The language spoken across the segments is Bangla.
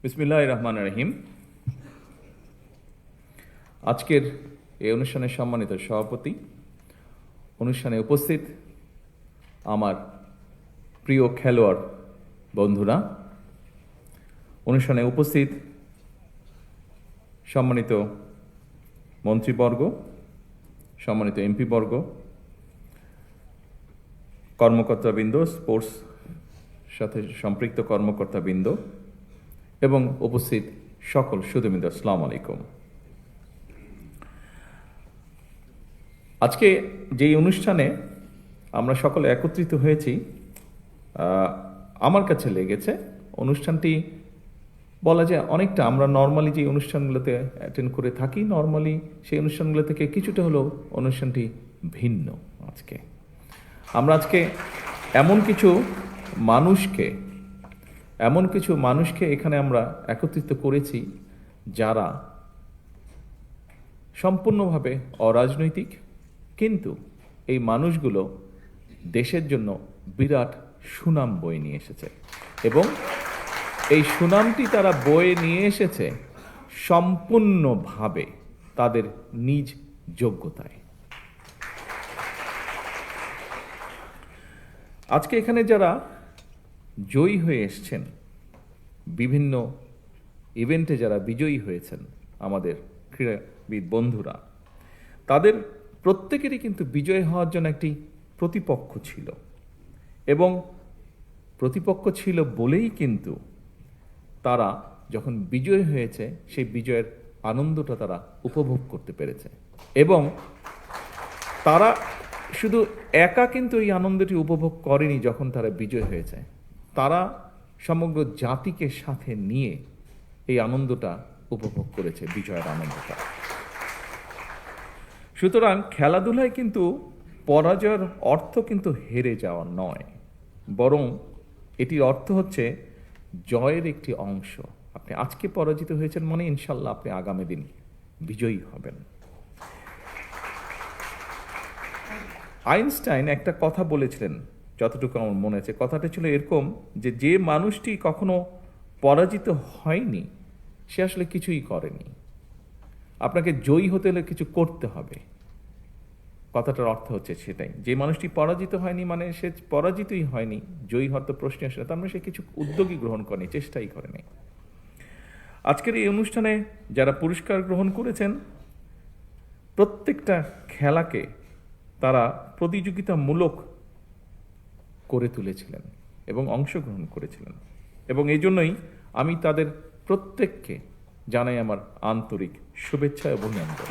বিসমিল্লাহির রহমানির রহিম। আজকের এই অনুষ্ঠানের সম্মানিত সভাপতি, অনুষ্ঠানে উপস্থিত আমার প্রিয় খেলোয়াড় বন্ধুরা, অনুষ্ঠানে উপস্থিত সম্মানিত মন্ত্রীবর্গ, সম্মানিত এমপিবর্গ, কর্মকর্তাবৃন্দ, স্পোর্টস সাথে সম্পৃক্ত কর্মকর্তাবৃন্দ এবং উপস্থিত সকল সুধীবৃন্দ, আসসালামু আলাইকুম। আজকে যেই অনুষ্ঠানে আমরা সকলে একত্রিত হয়েছি, আমার কাছে লেগেছে অনুষ্ঠানটি বলা যায় অনেকটা আমরা নর্মালি যে অনুষ্ঠানগুলোতে অ্যাটেন্ড করে থাকি, নর্মালি সেই অনুষ্ঠানগুলো থেকে কিছুটা হলেও অনুষ্ঠানটি ভিন্ন। আমরা আজকে এমন কিছু মানুষকে এখানে আমরা একত্রিত করেছি যারা সম্পূর্ণভাবে অরাজনৈতিক, কিন্তু এই মানুষগুলো দেশের জন্য বিরাট সুনাম বয়ে নিয়ে এসেছে এবং এই সুনামটি তারা বয়ে নিয়ে এসেছে সম্পূর্ণভাবে তাদের নিজ যোগ্যতায়। আজকে এখানে যারা জয়ী হয়ে এসছেন, বিভিন্ন ইভেন্টে যারা বিজয়ী হয়েছেন, আমাদের ক্রীড়াবিদ বন্ধুরা, তাদের প্রত্যেকেরই কিন্তু বিজয় হওয়ার জন্য একটি প্রতিপক্ষ ছিল এবং প্রতিপক্ষ ছিল বলেই কিন্তু তারা যখন বিজয় হয়েছে সেই বিজয়ের আনন্দটা তারা উপভোগ করতে পেরেছে এবং তারা শুধু একা কিন্তু এই আনন্দটি উপভোগ করেনি। যখন তারা বিজয় হয়েছে, তারা সমগ্র জাতিকে সাথে নিয়ে এই আনন্দটা উপভোগ করেছে, বিজয়ের আনন্দটা। সুতরাং খেলাধুলায় কিন্তু পরাজয়ের অর্থ কিন্তু হেরে যাওয়া নয়, বরং এটির অর্থ হচ্ছে জয়ের একটি অংশ। আপনি আজকে পরাজিত হয়েছেন মানে ইনশাল্লাহ আপনি আগামী দিন বিজয়ী হবেন। আইনস্টাইন একটা কথা বলেছিলেন, যতটুকু আমার মনে আছে, কথাটা ছিল এরকম যে মানুষটি কখনো পরাজিত হয়নি সে আসলে কিছুই করেনি। আপনাকে জয়ী হতে হলে কিছু করতে হবে। কথাটার অর্থ হচ্ছে সেটাই, যে মানুষটি পরাজিত হয়নি মানে সে পরাজিতই হয়নি, জয়ী হওয়ার তো প্রশ্ন আসে না, তার মানে সে কিছু উদ্যোগই গ্রহণ করেনি, চেষ্টাই করেনি। আজকের এই অনুষ্ঠানে যারা পুরস্কার গ্রহণ করেছেন, প্রত্যেকটা খেলাকে তারা প্রতিযোগিতামূলক করে তুলেছিলেন এবং অংশগ্রহণ করেছিলেন এবং এই জন্যই আমি তাদের প্রত্যেককে জানাই আমার আন্তরিক শুভেচ্ছা এবং অভিনন্দন।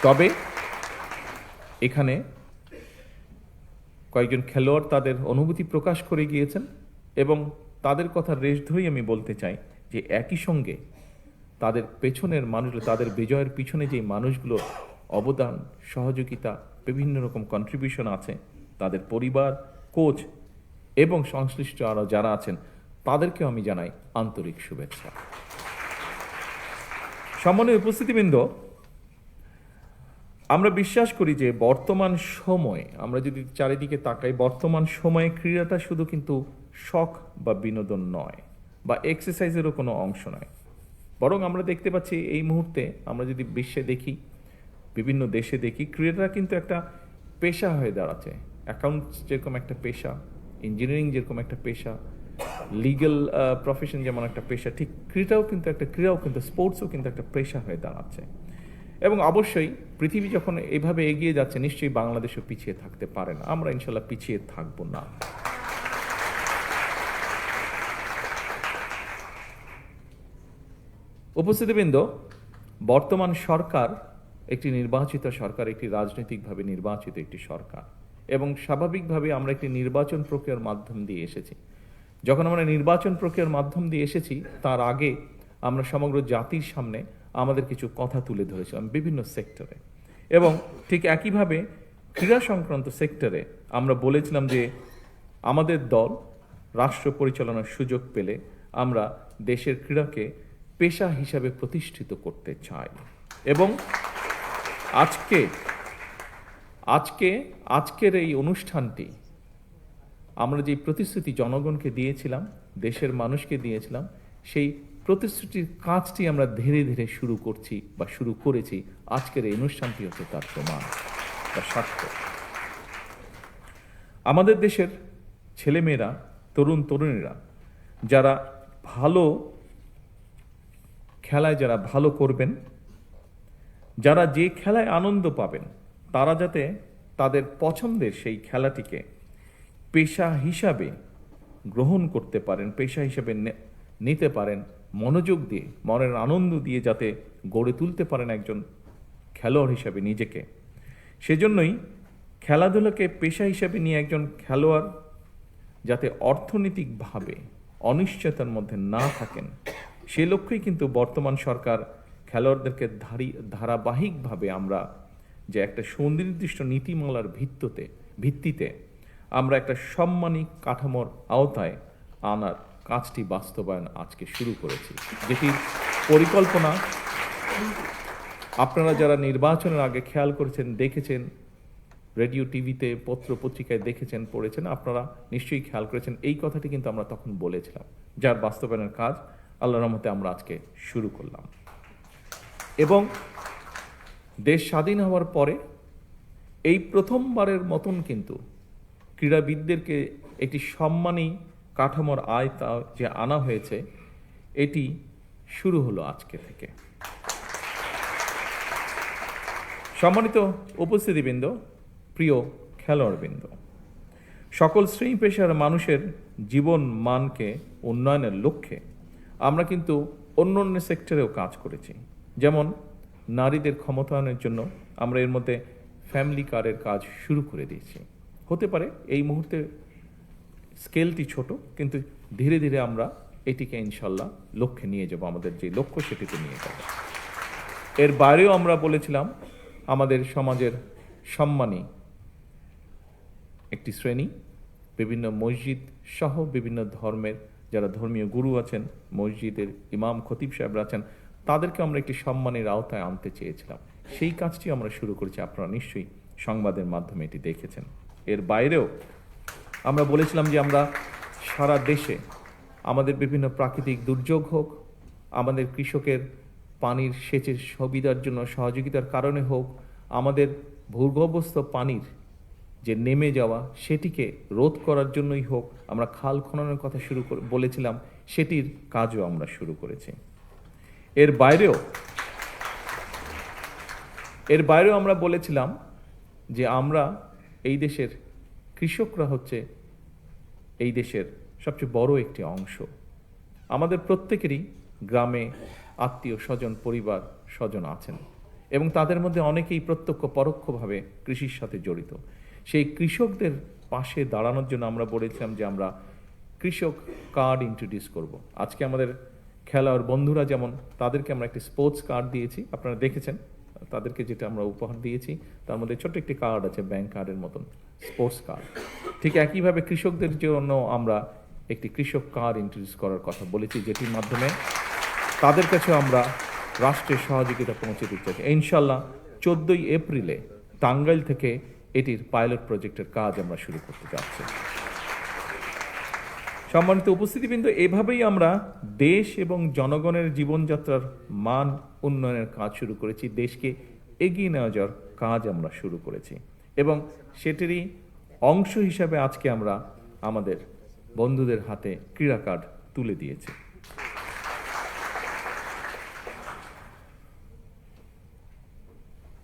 তবে এখানে কয়েকজন খেলোয়াড় তাদের অনুভূতি প্রকাশ করে গিয়েছেন এবং তাদের কথা রেশ ধরেই আমি বলতে চাই যে একই সঙ্গে তাদের পেছনের মানুষগুলো, তাদের বিজয়ের পিছনে যে মানুষগুলো অবদান, সহযোগিতা, বিভিন্ন রকম কন্ট্রিবিউশন আছে, তাদের পরিবার, কোচ এবং সংশ্লিষ্ট আরও যারা আছেন তাদেরকেও আমি জানাই আন্তরিক শুভেচ্ছা। সম্মানীয় উপস্থিতিবৃন্দ, আমরা বিশ্বাস করি যে বর্তমান সময়ে, আমরা যদি চারিদিকে তাকাই, বর্তমান সময়ে ক্রীড়াটা শুধু কিন্তু শখ বা বিনোদন নয় বা এক্সারসাইজেরও কোনো অংশ নয়, বরং আমরা দেখতে পাচ্ছি এই মুহূর্তে আমরা যদি বিশ্বে দেখি, বিভিন্ন দেশে দেখি, ক্রীড়াটা কিন্তু একটা পেশা হয়ে দাঁড়াচ্ছে। অ্যাকাউন্টস যেরকম একটা পেশা, ইঞ্জিনিয়ারিং যেরকম একটা পেশা, লিগ্যাল প্রফেশন যেমন একটা পেশা, ঠিক ক্রীড়াও কিন্তু স্পোর্টসও কিন্তু একটা পেশা হয়ে দাঁড়াচ্ছে। এবং অবশ্যই পৃথিবী যখন এইভাবে এগিয়ে যাচ্ছে, নিশ্চয়ই বাংলাদেশও পিছিয়ে থাকতে পারে না। আমরা ইনশাল্লাহ পিছিয়ে থাকব না। উপস্থিতিবৃন্দ, বর্তমান সরকার একটি নির্বাচিত সরকার, একটি রাজনৈতিকভাবে নির্বাচিত একটি সরকার এবং স্বাভাবিকভাবে আমরা একটি নির্বাচন প্রক্রিয়ার মাধ্যম দিয়ে এসেছি। যখন আমরা নির্বাচন প্রক্রিয়ার মাধ্যম দিয়ে এসেছি, তার আগে আমরা সমগ্র জাতির সামনে আমাদের কিছু কথা তুলে ধরেছিলাম বিভিন্ন সেক্টরে এবং ঠিক একইভাবে ক্রীড়া সংক্রান্ত সেক্টরে আমরা বলেছিলাম যে আমাদের দল রাষ্ট্র পরিচালনার সুযোগ পেলে আমরা দেশের ক্রীড়াকে পেশা হিসাবে প্রতিষ্ঠিত করতে চাই এবং আজকের এই অনুষ্ঠানটি আমরা যে প্রতিশ্রুতি জনগণকে দিয়েছিলাম, দেশের মানুষকে দিয়েছিলাম, সেই প্রতিশ্রুতির কাজটি আমরা ধীরে ধীরে শুরু করছি বা শুরু করেছি। আজকের এই অনুষ্ঠানটি হচ্ছে তার প্রমাণ বা সাক্ষ্য। আমাদের দেশের ছেলেমেয়েরা, তরুণ তরুণীরা যারা ভালো খেলায় যারা ভালো করবেন, যারা যে খেলায় আনন্দ পাবেন, তারা যাতে তাদের পছন্দের সেই খেলাটিকে পেশা হিসাবে গ্রহণ করতে পারেন, পেশা হিসাবে নিতে পারেন, মনোযোগ দিয়ে, মনের আনন্দ দিয়ে যাতে গড়ে তুলতে পারেন একজন খেলোয়াড় হিসাবে নিজেকে। সেজন্যই খেলাধুলাকে পেশা হিসাবে নিয়ে একজন খেলোয়াড় যাতে অর্থনৈতিকভাবে অনিশ্চয়তার মধ্যে না থাকেন, সে লক্ষ্যেই কিন্তু বর্তমান সরকার খেলোয়াড়দেরকে ধারাবাহিকভাবে আমরা যে একটা সুনির্দিষ্ট নীতিমালার ভিত্তিতে আমরা একটা সম্মানী কাঠামোর আওতায় আনার কাজটি বাস্তবায়ন আজকে শুরু করেছি, যেটির পরিকল্পনা আপনারা যারা নির্বাচনের আগে খেয়াল করেছেন, দেখেছেন, রেডিও টিভিতে পত্র পত্রিকায় দেখেছেন, পড়েছেন, আপনারা নিশ্চয়ই খেয়াল করেছেন। এই কথাটি কিন্তু আমরা তখন বলেছিলাম, যার বাস্তবায়নের কাজ আল্লাহর রহমতে আমরা আজকে শুরু করলাম। এবং দেশ স্বাধীন হওয়ার পরে এই প্রথমবারের মতন কিন্তু ক্রীড়াবিদদেরকে একটি সম্মানী কাঠামোর আয়তা যে আনা হয়েছে, এটি শুরু হলো আজকে থেকে। সম্মানিত উপস্থিতিবৃন্দ, প্রিয় খেলোয়াড়বৃন্দ, সকল শ্রেণী পেশার মানুষের জীবন মানকে উন্নয়নের লক্ষ্যে আমরা কিন্তু অন্য অন্য সেক্টরেও কাজ করেছি। যেমন নারীদের ক্ষমতায়নের জন্য আমরা এর মধ্যে ফ্যামিলি কার্ডের কাজ শুরু করে দিয়েছি। হতে পারে এই মুহূর্তে স্কেলটি ছোট, কিন্তু ধীরে ধীরে আমরা এটিকে ইনশাল্লাহ লক্ষ্যে নিয়ে যাব, আমাদের যে লক্ষ্য সেটিতে নিয়ে যাব। এর বাইরেও আমরা বলেছিলাম আমাদের সমাজের সম্মানী একটি শ্রেণী, বিভিন্ন মসজিদ সহ বিভিন্ন ধর্মের যারা ধর্মীয় গুরু আছেন, মসজিদের ইমাম খতিব সাহেবরা আছেন, তাদেরকে আমরা একটি সম্মানের আওতায় আনতে চেয়েছিলাম। সেই কাজটি আমরা শুরু করেছি, আপনারা নিশ্চয়ই সংবাদের মাধ্যমে এটি দেখেছেন। এর বাইরেও আমরা বলেছিলাম যে আমরা সারা দেশে আমাদের বিভিন্ন প্রাকৃতিক দুর্যোগ হোক, আমাদের কৃষকের পানির সেচের সুবিধার জন্য সহযোগিতার কারণে হোক, আমাদের ভূগর্ভস্থ পানির যে নেমে যাওয়া সেটিকে রোধ করার জন্যই হোক, আমরা খাল খননের কথা বলেছিলাম, সেটির কাজও আমরা শুরু করেছি। এর বাইরেও আমরা বলেছিলাম যে আমরা এই দেশের কৃষকরা হচ্ছে এই দেশের সবচেয়ে বড় একটি অংশ। আমাদের প্রত্যেকেরই গ্রামে আত্মীয় স্বজন, পরিবার স্বজন আছেন এবং তাদের মধ্যে অনেকেই প্রত্যক্ষ পরোক্ষভাবে কৃষির সাথে জড়িত। সেই কৃষকদের পাশে দাঁড়ানোর জন্য আমরা বলেছিলাম যে আমরা কৃষক কার্ড ইন্ট্রোডিউস করব। আজকে আমাদের খেলোয়াড় বন্ধুরা যেমন, তাদেরকে আমরা একটি স্পোর্টস কার্ড দিয়েছি, আপনারা দেখেছেন তাদেরকে যেটা আমরা উপহার দিয়েছি, তার মধ্যে ছোট্ট একটি কার্ড আছে, ব্যাংক কার্ডের মতন স্পোর্টস কার্ড। ঠিক একইভাবে কৃষকদের জন্য আমরা একটি কৃষক কার্ড ইন্ট্রোডিউস করার কথা বলেছি, যেটির মাধ্যমে তাদের কাছে আমরা রাষ্ট্রের সহযোগিতা পৌঁছে দিতে চাই। ইনশাল্লাহ 14ই এপ্রিলে টাঙ্গাইল থেকে এটির পাইলট প্রজেক্টের কাজ আমরা শুরু করতে যাচ্ছি। সম্মানিত উপস্থিতিবৃন্দ, এভাবেই আমরা দেশ এবং জনগণের জীবনযাত্রার মান উন্নয়নের কাজ শুরু করেছি, দেশকে এগিয়ে নেওয়া যাওয়ার কাজ আমরা শুরু করেছি এবং সেটিরই অংশ হিসাবে আজকে আমরা আমাদের বন্ধুদের হাতে ক্রীড়া কার্ড তুলে দিয়েছি।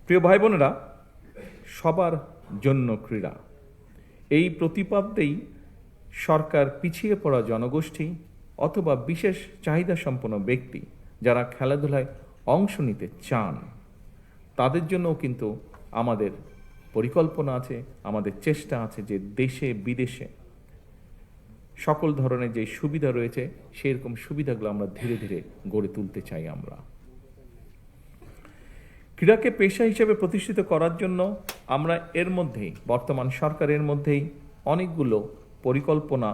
প্রিয় ভাই বোনেরা, সবার জন্য ক্রীড়া, এই প্রতিপাদ্যেই সরকার পিছিয়ে পড়া জনগোষ্ঠী অথবা বিশেষ চাহিদা সম্পন্ন ব্যক্তি যারা খেলাধুলায় অংশ নিতে চান, তাদের জন্যও কিন্তু আমাদের পরিকল্পনা আছে, আমাদের চেষ্টা আছে যে দেশে বিদেশে সকল ধরনের যে সুবিধা রয়েছে সেরকম সুবিধাগুলো আমরা ধীরে ধীরে গড়ে তুলতে চাই। আমরা ক্রীড়াকে পেশা হিসেবে প্রতিষ্ঠিত করার জন্য আমরা এর মধ্যেই, বর্তমান সরকারের মধ্যেই অনেকগুলো পরিকল্পনা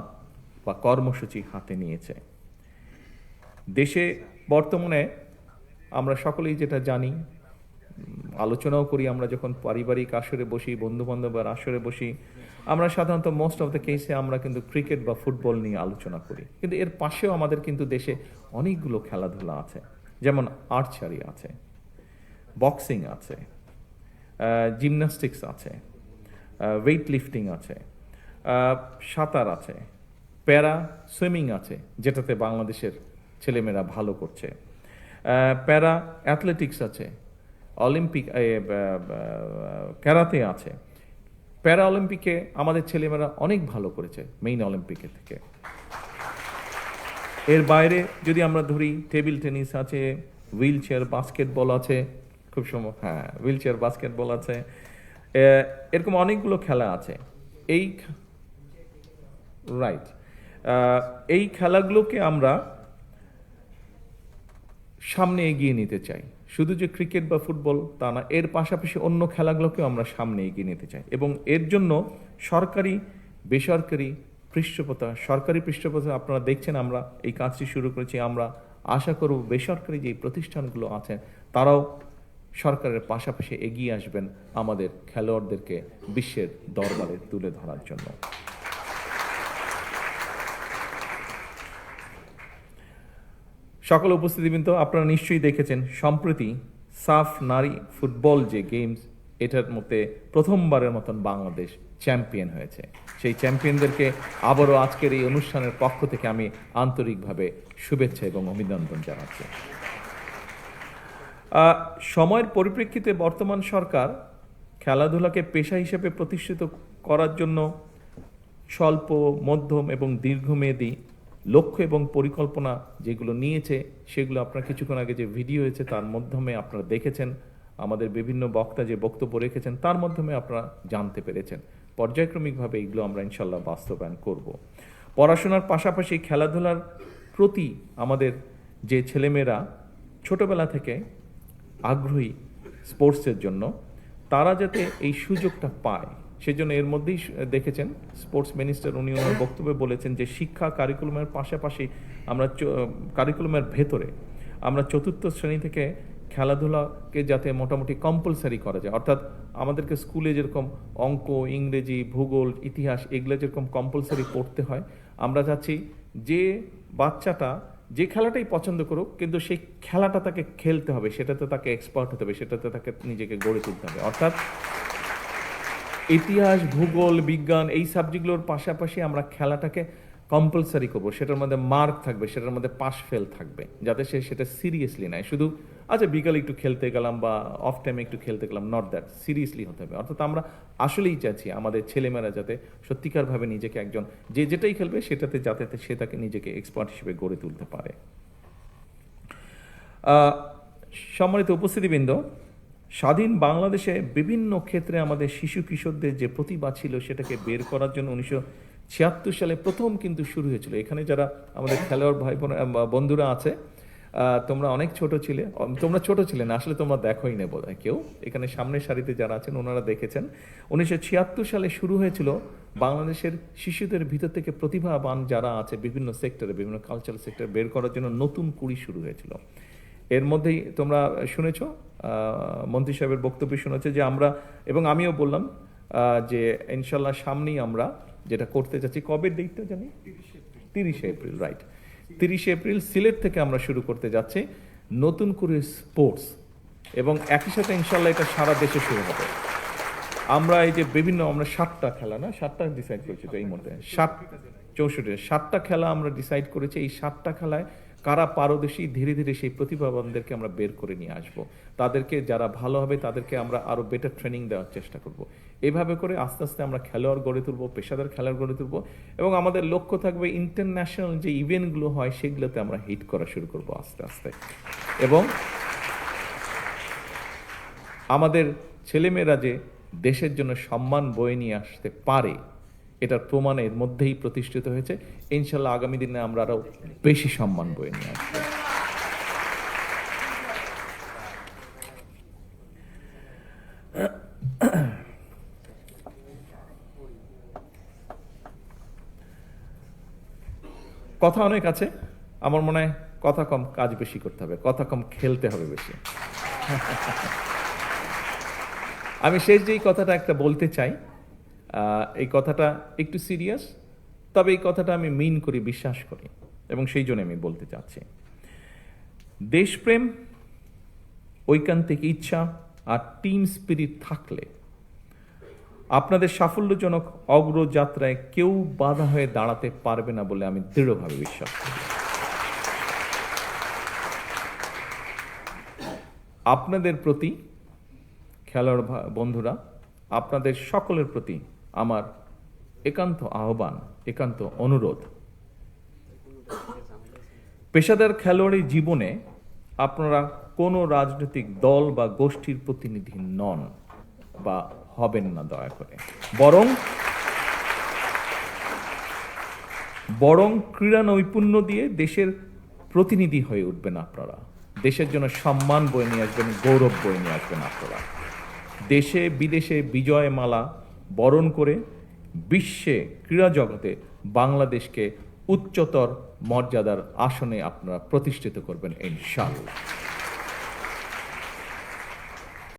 বা কর্মসূচি হাতে নিয়েছে। দেশে বর্তমানে আমরা সকলেই যেটা জানি, আলোচনাও করি আমরা যখন পারিবারিক আসরে বসি, বন্ধুবান্ধবের আসরে বসি, আমরা সাধারণত মোস্ট অফ দ্য কেসে আমরা কিন্তু ক্রিকেট বা ফুটবল নিয়ে আলোচনা করি, কিন্তু এর পাশেও আমাদের কিন্তু দেশে অনেকগুলো খেলাধুলা আছে, যেমন আর্চারি আছে, বক্সিং আছে, জিমন্যাস্টিক্স আছে, ওয়েট লিফটিং আছে, সাঁতার আছে, প্যারা সুইমিং আছে, যেটাতে বাংলাদেশের ছেলেমেয়েরা ভালো করছে, প্যারা অ্যাথলেটিক্স আছে, অলিম্পিক ক্যারাতে আছে। প্যারা অলিম্পিকে আমাদের ছেলেমেয়েরা অনেক ভালো করেছে মেইন অলিম্পিকের থেকে। এর বাইরে যদি আমরা ধরি টেবিল টেনিস আছে, হুইল চেয়ার বাস্কেটবল আছে, খুব সম্ভব, হ্যাঁ হুইল চেয়ার বাস্কেটবল আছে, এরকম অনেকগুলো খেলা আছে। এই রাইট, এই খেলাগুলোকে আমরা সামনে এগিয়ে নিতে চাই। শুধু যে ক্রিকেট বা ফুটবল তা না, এর পাশাপাশি অন্য খেলাগুলোকেও আমরা সামনে এগিয়ে নিতে চাই, এবং এর জন্য সরকারি বেসরকারি পৃষ্ঠপোষকতা, সরকারি পৃষ্ঠপোষকতা আপনারা দেখছেন আমরা এই কাজটি শুরু করেছি। আমরা আশা করব বেসরকারি যে প্রতিষ্ঠানগুলো আছে তারাও সরকারের পাশাপাশি এগিয়ে আসবেন আমাদের খেলোয়াড়দেরকে বিশ্বের দরবারে তুলে ধরার জন্য। সকল উপস্থিতিবৃন্দ, আপনারা নিশ্চয়ই দেখেছেন সম্প্রতি সাফ নারী ফুটবল যে গেমস, এটার মধ্যে প্রথমবারের মতন বাংলাদেশ চ্যাম্পিয়ন হয়েছে। সেই চ্যাম্পিয়নদেরকে আবারও আজকের এই অনুষ্ঠানের পক্ষ থেকে আমি আন্তরিকভাবে শুভেচ্ছা এবং অভিনন্দন জানাচ্ছি। সময়ের পরিপ্রেক্ষিতে বর্তমান সরকার খেলাধুলাকে পেশা হিসেবে প্রতিষ্ঠিত করার জন্য স্বল্প, মধ্যম এবং দীর্ঘমেয়াদী লক্ষ্য এবং পরিকল্পনা যেগুলো নিয়েছে, সেগুলো আপনারা কিছুক্ষণ আগে যে ভিডিও হয়েছে তার মাধ্যমে আপনারা দেখেছেন। আমাদের বিভিন্ন বক্তা যে বক্তব্য রেখেছেন তার মাধ্যমে আপনারা জানতে পেরেছেন। পর্যায়ক্রমিকভাবে এগুলো আমরা ইনশাল্লাহ বাস্তবায়ন করব। পড়াশোনার পাশাপাশি খেলাধুলার প্রতি আমাদের যে ছেলেমেয়েরা ছোটবেলা থেকে আগ্রহী স্পোর্টসের জন্য, তারা যাতে এই সুযোগটা পায়, সেজন্য এর মধ্যেই দেখেছেন স্পোর্টস মিনিস্টার উনি ওনার বক্তব্যে বলেছেন যে শিক্ষা কারিকুলামের পাশাপাশি আমরা কারিকুলামের ভেতরে আমরা চতুর্থ শ্রেণী থেকে খেলাধুলাকে যাতে মোটামুটি কম্পালসারি করা যায়, অর্থাৎ আমাদেরকে স্কুলে যেরকম অঙ্ক, ইংরেজি, ভূগোল, ইতিহাস এগুলো যেরকম কম্পালসারি পড়তে হয়, আমরা চাচ্ছি যে বাচ্চাটা যে খেলাটাই পছন্দ করুক, কিন্তু সেই খেলাটা তাকে খেলতে হবে, সেটাতে তাকে এক্সপার্ট হতে হবে, সেটাতে তাকে নিজেকে গড়ে তুলতে হবে। অর্থাৎ ইতিহাস, ভূগোল, বিজ্ঞান এই সাবজেক্টগুলোর পাশাপাশি আমরা খেলাটাকে কম্পালসারি করবো, সেটার মধ্যে মার্ক থাকবে, সেটার মধ্যে পাস ফেল থাকবে, যাতে সে সেটা সিরিয়াসলি নেয়। শুধু আচ্ছা বিকালে একটু খেলতে গেলাম বা অফ টাইমে একটু খেলতে গেলাম, নট দ্যাট, সিরিয়াসলি হতে হবে। অর্থাৎ আমরা আসলেই চাইছি আমাদের ছেলেমেয়েরা যাতে সত্যিকারভাবে নিজেকে একজন যে যেটাই খেলবে সেটাতে যাতে সে তাকে নিজেকে এক্সপার্ট হিসেবে গড়ে তুলতে পারে। সম্মানিত উপস্থিতিবৃন্দ, স্বাধীন বাংলাদেশে বিভিন্ন ক্ষেত্রে আমাদের শিশু কিশোরদের যে প্রতিভা ছিল সেটাকে বের করার জন্য 1976 সালে প্রথম কিন্তু শুরু হয়েছিল। এখানে যারা আমাদের খেলোয়াড় ভাই বোন বন্ধুরা আছে, তোমরা অনেক ছোট ছিলে, তোমরা ছোট ছিলে না আসলে, তোমরা দেখোই না বোধহয় কেউ, এখানে সামনের সারিতে যারা আছেন ওনারা দেখেছেন। 1976 সালে শুরু হয়েছিল বাংলাদেশের শিশুদের ভিতর থেকে প্রতিভাবান যারা আছে বিভিন্ন সেক্টরে, বিভিন্ন কালচারাল সেক্টরে বের করার জন্য নতুন কুড়ি শুরু হয়েছিল। এর মধ্যেই তোমরা শুনেছ, মন্ত্রী সাহেবের বক্তব্য শুনেছে যে আমরা, এবং আমিও বললাম যে ইনশাল্লাহ সামনেই আমরা যেটা করতে চাচ্ছি, কবে ডেটটা জানি, 30 এপ্রিল, রাইট, 30 এপ্রিল সিলেট থেকে আমরা শুরু করতে যাচ্ছি নতুন করে স্পোর্টস, এবং একই সাথে ইনশাল্লাহ এটা সারা দেশে শুরু হবে। আমরা এই যে বিভিন্ন আমরা 7টা খেলা না 7টা ডিসাইড করেছি তো এই মধ্যে 7টা খেলা আমরা ডিসাইড করেছি। এই 7টা খেলায় কারা পারদর্শী, ধীরে ধীরে সেই প্রতিভাবানদেরকে আমরা বের করে নিয়ে আসব। তাদেরকে যারা ভালো হবে তাদেরকে আমরা আরও বেটার ট্রেনিং দেওয়ার চেষ্টা করব। এভাবে করে আস্তে আস্তে আমরা খেলোয়াড় গড়ে তুলব, পেশাদার খেলোয়াড় গড়ে তুলব, এবং আমাদের লক্ষ্য থাকবে ইন্টারন্যাশনাল যে ইভেন্টগুলো হয় সেগুলোতে আমরা হিট করা শুরু করব আস্তে আস্তে। এবং আমাদের ছেলেমেয়েরা যে দেশের জন্য সম্মান বয়ে নিয়ে আসতে পারে, এটার প্রমাণ এর মধ্যেই প্রতিষ্ঠিত হয়েছে। ইনশাল্লাহ আগামী দিনে আমরা আরও বেশি সম্মান বয়ে নিয়ে আসবো। কথা অনেক আছে, আমার মনে হয় কথা কম কাজ বেশি করতে হবে, কথা কম খেলতে হবে বেশি। আমি শেষ যেই কথাটা একটা বলতে চাই, এই কথাটা একটু সিরিয়াস, তবে এই কথাটা আমি মিন করি, বিশ্বাস করি, এবং সেই জন্য আমি বলতে চাচ্ছি দেশপ্রেম, ঐকান্তিক ইচ্ছা আর টিম স্পিরিট থাকলে আপনাদের সাফল্যজনক অগ্রযাত্রায় কেউ বাধা হয়ে দাঁড়াতে পারবে না বলে আমি দৃঢ়ভাবে বিশ্বাস করি। আপনাদের প্রতি, খেলোয়াড় বন্ধুরা, আপনাদের সকলের প্রতি আমার একান্ত আহ্বান, একান্ত অনুরোধ, পেশাদার খেলোয়াড়ি জীবনে আপনারা কোনো রাজনৈতিক দল বা গোষ্ঠীর প্রতিনিধি নন বা হবেন না দয়া করে, বরং ক্রীড়া নৈপুণ্য দিয়ে দেশের প্রতিনিধি হয়ে উঠবেন আপনারা। দেশের জন্য সম্মান বয়ে নিয়ে আসবেন, গৌরব বয়ে নিয়ে আসবেন আপনারা। দেশে বিদেশে বিজয় মালা বরণ করে বিশ্বে ক্রীড়া জগতে বাংলাদেশকে উচ্চতর মর্যাদার আসনে আপনারা প্রতিষ্ঠিত করবেন ইনশাআল্লাহ।